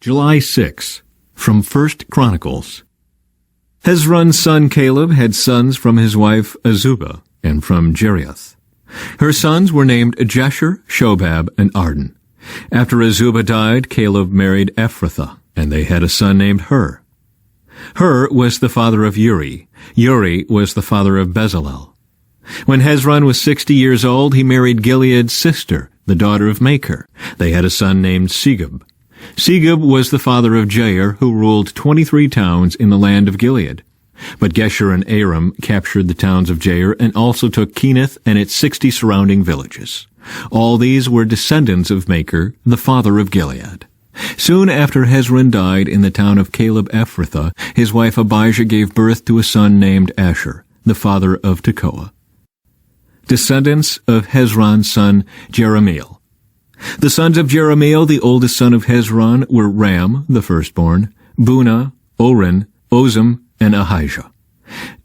July 6, from 1 Chronicles. Hezron's son Caleb had sons from his wife Azubah, and from Jerioth. Her sons were named Jesher, Shobab, and Arden. After Azubah died, Caleb married Ephrathah, and they had a son named Hur. Hur was the father of Uri. Uri was the father of Bezalel. When Hezron was 60 years old, he married Gilead's sister, the daughter of Machir. They had a son named Segub. Segub was the father of Jair, who ruled 23 towns in the land of Gilead. But Gesher and Aram captured the towns of Jair and also took Kenath and its 60 surrounding villages. All these were descendants of Machir, the father of Gilead. Soon after Hezron died in the town of Caleb Ephrathah, his wife Abijah gave birth to a son named Asher, the father of Tekoa. Descendants of Hezron's son Jerahmeel. The sons of Jerahmeel, the oldest son of Hezron, were Ram, the firstborn, Bunah, Oren, Ozem, and Ahijah.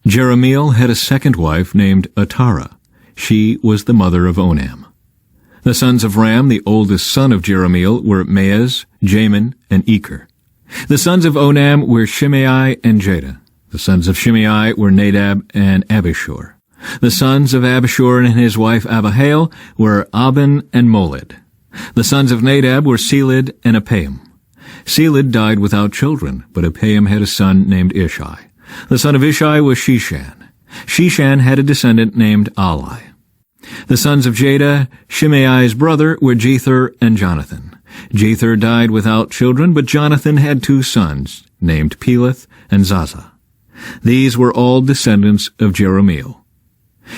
Jerahmeel had a second wife named Atara. She was the mother of Onam. The sons of Ram, the oldest son of Jerahmeel, were Maaz, Jamin, and Eker. The sons of Onam were Shimei and Jada. The sons of Shimei were Nadab and Abishur. The sons of Abishur and his wife Abihail were Aben and Molid. The sons of Nadab were Seled and Apaim. Seled died without children, but Apaim had a son named Ishai. The son of Ishai was Shishan. Shishan had a descendant named Ali. The sons of Jada, Shimei's brother, were Jether and Jonathan. Jether died without children, but Jonathan had two sons, named Peleth and Zaza. These were all descendants of Jerahmeel.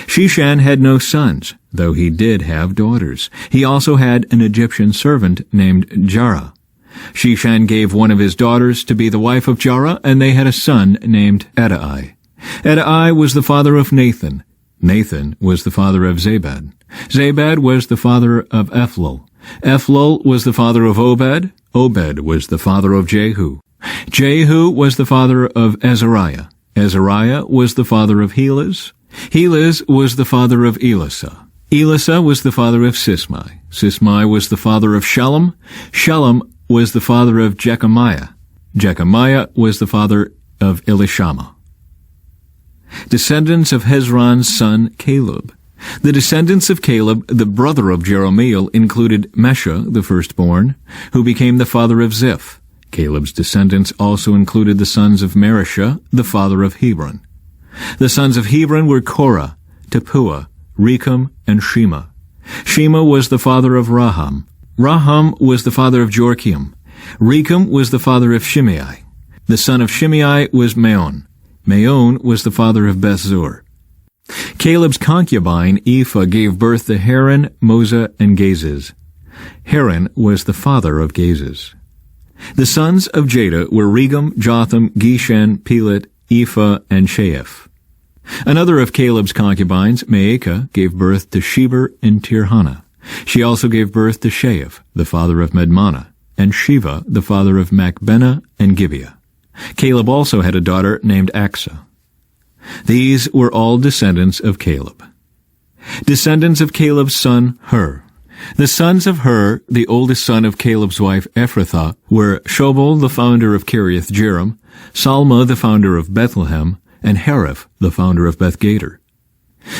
Shishan had no sons, though he did have daughters. He also had an Egyptian servant named Jarrah. Shishan gave one of his daughters to be the wife of Jarrah, and they had a son named Edai. Edai was the father of Nathan. Nathan was the father of Zabad. Zabad was the father of Ephlal. Ephlal was the father of Obed. Obed was the father of Jehu. Jehu was the father of Azariah. Azariah was the father of Helez. Helez was the father of Elasa. Elasa was the father of Sismai. Sismai was the father of Shalom. Shalom was the father of Jechamiah. Jechamiah was the father of Elishama. Descendants of Hezron's son Caleb. The descendants of Caleb, the brother of Jerahmeel, included Mesha, the firstborn, who became the father of Ziph. Caleb's descendants also included the sons of Marishah, the father of Hebron. The sons of Hebron were Korah, Tepuah, Rechem, and Shema. Shema was the father of Raham. Raham was the father of Jorkiam. Rechem was the father of Shimei. The son of Shimei was Maon. Maon was the father of Bethzur. Caleb's concubine, Ephah, gave birth to Haran, Moza, and Gazez. Haran was the father of Gazez. The sons of Jada were Regem, Jotham, Geshan, Pelet, Ephah, and Sheaph. Another of Caleb's concubines, Maacah, gave birth to Sheber and Tirhana. She also gave birth to Sheaph, the father of Medmanah, and Shiva, the father of Machbenah and Gibeah. Caleb also had a daughter named Aksa. These were all descendants of Caleb. Descendants of Caleb's son Hur. The sons of Hur, the oldest son of Caleb's wife Ephrathah, were Shobal, the founder of Kiriath Jearim, Salma, the founder of Bethlehem, and Hariph, the founder of Bethgader.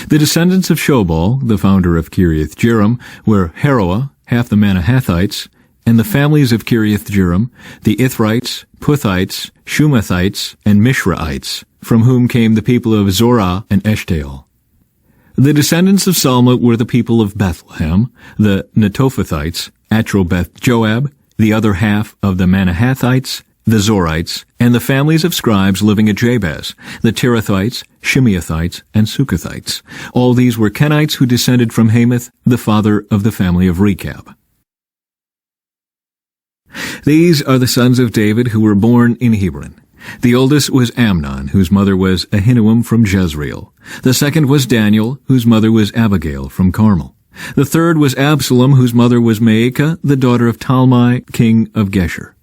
The descendants of Shobal, the founder of Kiriath Jearim, were Haroah, half the Manahathites, and the families of Kiriath Jearim, the Ithrites, Puthites, Shumathites, and Mishraites, from whom came the people of Zorah and Eshtaol. The descendants of Salma were the people of Bethlehem, the Netophathites, Atrobeth Joab, the other half of the Manahathites, the Zorites, and the families of scribes living at Jabez, the Tirathites, Shimeathites, and Sukathites. All these were Kenites who descended from Hamath, the father of the family of Rechab. These are the sons of David who were born in Hebron. The oldest was Amnon, whose mother was Ahinoam from Jezreel. The second was Daniel, whose mother was Abigail from Carmel. The third was Absalom, whose mother was Maacah, the daughter of Talmai, king of Geshur.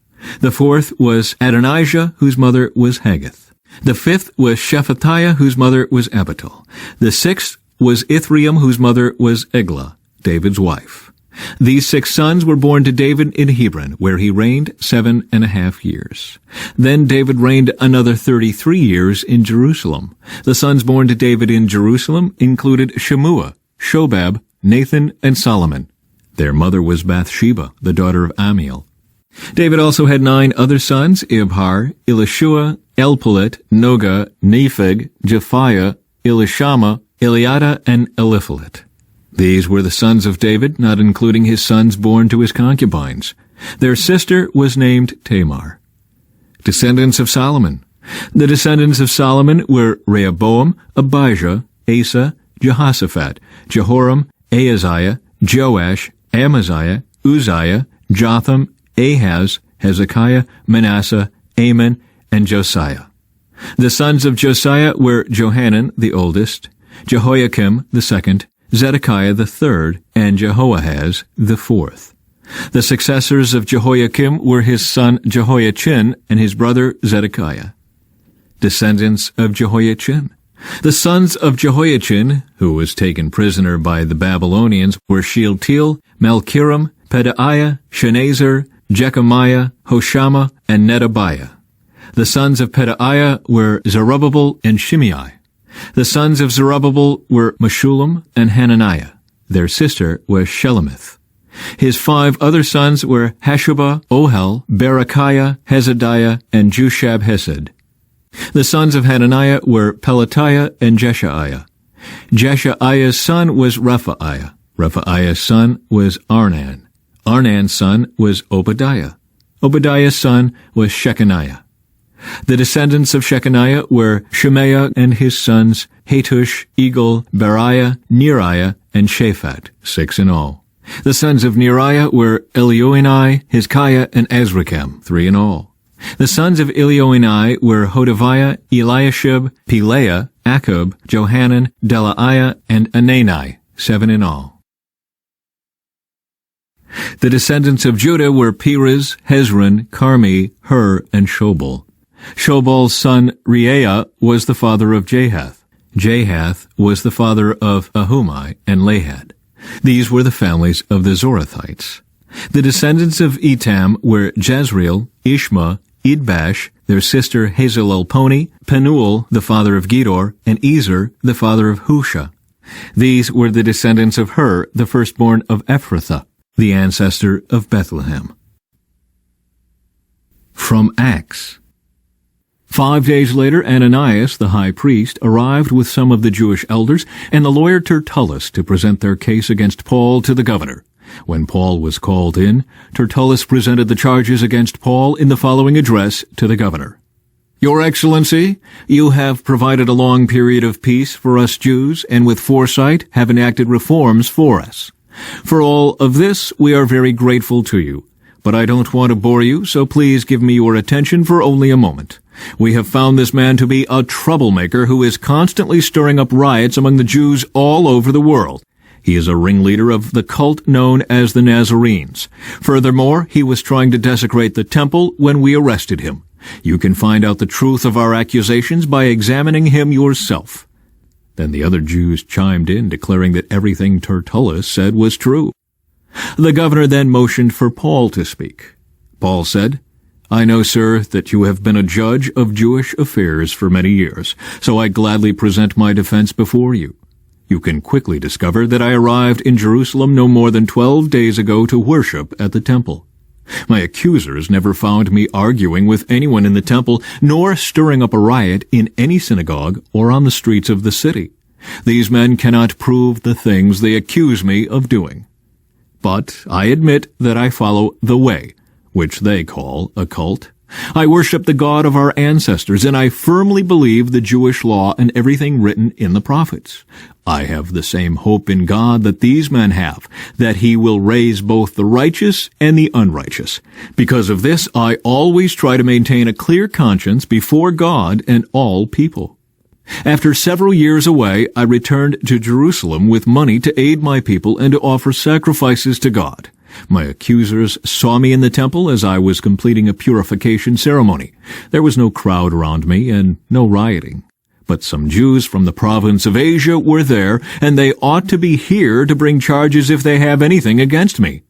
The fourth was Adonijah, whose mother was Haggith. The fifth was Shephatiah, whose mother was Abital. The sixth was Ithream, whose mother was Eglah, David's wife. These 6 sons were born to David in Hebron, where he reigned 7.5 years. Then David reigned another 33 years in Jerusalem. The sons born to David in Jerusalem included Shemua, Shobab, Nathan, and Solomon. Their mother was Bathsheba, the daughter of Amiel. David also had 9 other sons, Ibhar, Elishua, Elpalet, Noga, Nepheg, Japhiah, Elishama, Eliada, and Eliphalet. These were the sons of David, not including his sons born to his concubines. Their sister was named Tamar. Descendants of Solomon. The descendants of Solomon were Rehoboam, Abijah, Asa, Jehoshaphat, Jehoram, Ahaziah, Joash, Amaziah, Uzziah, Jotham, Ahaz, Hezekiah, Manasseh, Amon, and Josiah. The sons of Josiah were Johanan the oldest, Jehoiakim the second, Zedekiah the third, and Jehoahaz the fourth. The successors of Jehoiakim were his son Jehoiachin and his brother Zedekiah. Descendants of Jehoiachin. The sons of Jehoiachin, who was taken prisoner by the Babylonians, were Shealtiel, Malchiram, Pedaiah, Shenazzar, Jechemiah, Hoshama, and Nedabiah. The sons of Pedaiah were Zerubbabel and Shimei. The sons of Zerubbabel were Meshullam and Hananiah. Their sister was Shelemith. His 5 other sons were Hashubah, Ohel, Berechiah, Hezadiah, and Jushab-Hesed. The sons of Hananiah were Pelatiah and Jeshaiah. Jeshaiah's son was Rephaiah. Rephaiah's son was Arnan. Arnan's son was Obadiah. Obadiah's son was Shechaniah. The descendants of Shechaniah were Shemaiah and his sons Hattush, Egal, Beriah, Neriah, and Shaphat, 6 in all. The sons of Neriah were Elioenai, Hizkiah, and Azrikam, 3 in all. The sons of Elioenai were Hodaviah, Eliashib, Pelaiah, Akub, Johanan, Delaiah, and Anani, 7 in all. The descendants of Judah were Perez, Hezron, Carmi, Hur, and Shobal. Shobal's son Reaiah was the father of Jahath. Jahath was the father of Ahumai and Lahad. These were the families of the Zorathites. The descendants of Etam were Jezreel, Ishma, Idbash, their sister Hazelelponi, Penuel, the father of Gedor, and Ezer, the father of Husha. These were the descendants of Hur, the firstborn of Ephrathah, the ancestor of Bethlehem. From Acts. 5 days later, Ananias, the high priest, arrived with some of the Jewish elders and the lawyer Tertullus to present their case against Paul to the governor. When Paul was called in, Tertullus presented the charges against Paul in the following address to the governor. Your Excellency, you have provided a long period of peace for us Jews, and with foresight have enacted reforms for us. For all of this, we are very grateful to you. But I don't want to bore you, so please give me your attention for only a moment. We have found this man to be a troublemaker who is constantly stirring up riots among the Jews all over the world. He is a ringleader of the cult known as the Nazarenes. Furthermore, he was trying to desecrate the temple when we arrested him. You can find out the truth of our accusations by examining him yourself. Then the other Jews chimed in, declaring that everything Tertullus said was true. The governor then motioned for Paul to speak. Paul said, I know, sir, that you have been a judge of Jewish affairs for many years, so I gladly present my defense before you. You can quickly discover that I arrived in Jerusalem no more than 12 days ago to worship at the temple. My accusers never found me arguing with anyone in the temple, nor stirring up a riot in any synagogue or on the streets of the city. These men cannot prove the things they accuse me of doing. But I admit that I follow the way, which they call a cult. I worship the God of our ancestors, and I firmly believe the Jewish law and everything written in the prophets. I have the same hope in God that these men have, that he will raise both the righteous and the unrighteous. Because of this, I always try to maintain a clear conscience before God and all people. After several years away, I returned to Jerusalem with money to aid my people and to offer sacrifices to God. My accusers saw me in the temple as I was completing a purification ceremony. There was no crowd around me and no rioting. But some Jews from the province of Asia were there, and they ought to be here to bring charges if they have anything against me.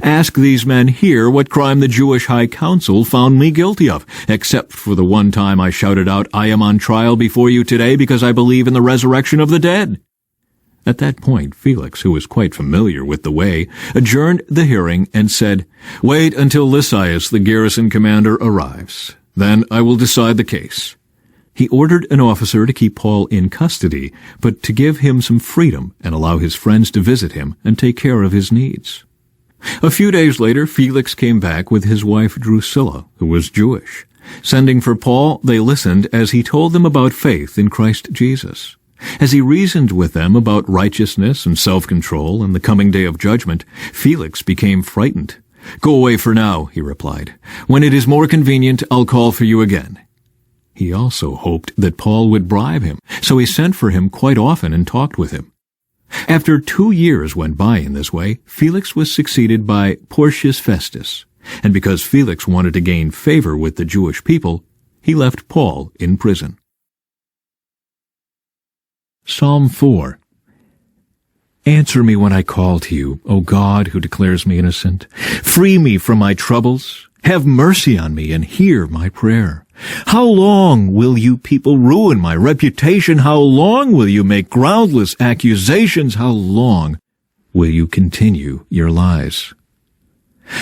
Ask these men here what crime the Jewish High Council found me guilty of, except for the one time I shouted out, 'I am on trial before you today because I believe in the resurrection of the dead.'" At that point, Felix, who was quite familiar with the way, adjourned the hearing and said, "Wait until Lysias, the garrison commander, arrives. Then I will decide the case." He ordered an officer to keep Paul in custody, but to give him some freedom and allow his friends to visit him and take care of his needs. A few days later, Felix came back with his wife Drusilla, who was Jewish. Sending for Paul, they listened as he told them about faith in Christ Jesus. As he reasoned with them about righteousness and self-control and the coming day of judgment, Felix became frightened. "Go away for now," he replied. "When it is more convenient, I'll call for you again." He also hoped that Paul would bribe him, so he sent for him quite often and talked with him. After 2 years went by in this way, Felix was succeeded by Porcius Festus, and because Felix wanted to gain favor with the Jewish people, he left Paul in prison. Psalm 4. Answer me when I call to you, O God, who declares me innocent. Free me from my troubles. Have mercy on me and hear my prayer. How long will you people ruin my reputation? How long will you make groundless accusations? How long will you continue your lies?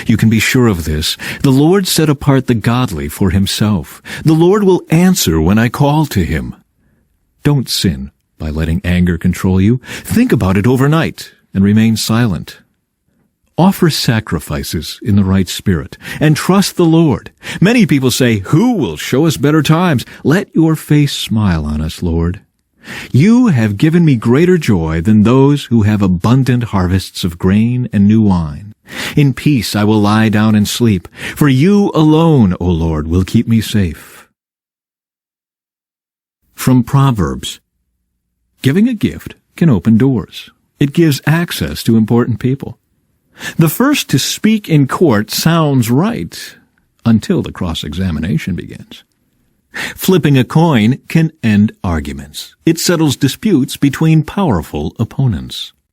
You can be sure of this. The Lord set apart the godly for himself. The Lord will answer when I call to him. Don't sin by letting anger control you. Think about it overnight and remain silent. Offer sacrifices in the right spirit and trust the Lord. Many people say, "Who will show us better times?" Let your face smile on us, Lord. You have given me greater joy than those who have abundant harvests of grain and new wine. In peace I will lie down and sleep, for you alone, O Lord, will keep me safe. From Proverbs. Giving a gift can open doors. It gives access to important people. The first to speak in court sounds right until the cross-examination begins. Flipping a coin can end arguments. It settles disputes between powerful opponents.